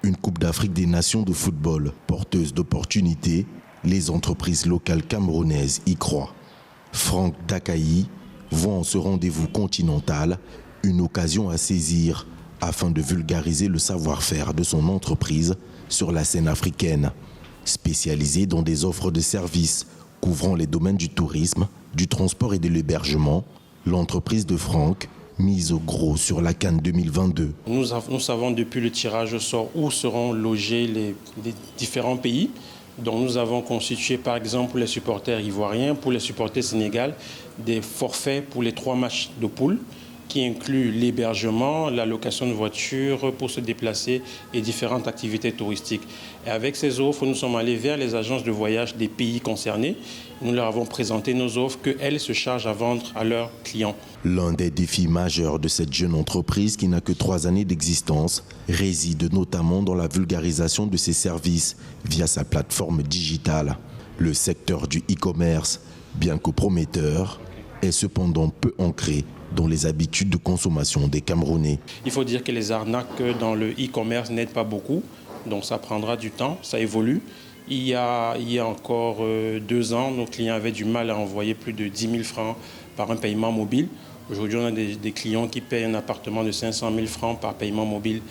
Une Coupe d'Afrique des Nations de football porteuse d'opportunités, les entreprises locales camerounaises y croient. Franck Dakayi voit en ce rendez-vous continental une occasion à saisir afin de vulgariser le savoir-faire de son entreprise sur la scène africaine. Spécialisée dans des offres de services couvrant les domaines du tourisme, du transport et de l'hébergement, l'entreprise de Franck mise au gros sur la CAN 2022. Nous savons depuis le tirage au sort où seront logés les différents pays. Donc nous avons constitué par exemple pour les supporters ivoiriens, pour les supporters sénégalais, des forfaits pour les 3 matchs de poule qui incluent l'hébergement, la location de voitures pour se déplacer et différentes activités touristiques. Et avec ces offres, nous sommes allés vers les agences de voyage des pays concernés. Nous leur avons présenté nos offres qu'elles se chargent à vendre à leurs clients. L'un des défis majeurs de cette jeune entreprise qui n'a que 3 années d'existence réside notamment dans la vulgarisation de ses services via sa plateforme digitale. Le secteur du e-commerce, bien que prometteur, est cependant peu ancré dans les habitudes de consommation des Camerounais. Il faut dire que les arnaques dans le e-commerce n'aident pas beaucoup, donc ça prendra du temps, ça évolue. Il y a encore 2 ans, nos clients avaient du mal à envoyer plus de 10 000 francs par un paiement mobile. Aujourd'hui, on a des clients qui payent un appartement de 500 000 francs par paiement mobile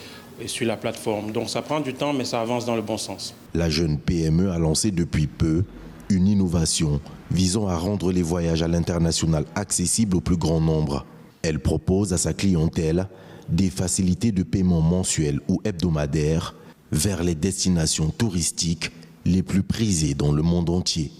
sur la plateforme. Donc ça prend du temps, mais ça avance dans le bon sens. La jeune PME a lancé depuis peu une innovation visant à rendre les voyages à l'international accessibles au plus grand nombre. Elle propose à sa clientèle des facilités de paiement mensuels ou hebdomadaires vers les destinations touristiques les plus prisées dans le monde entier.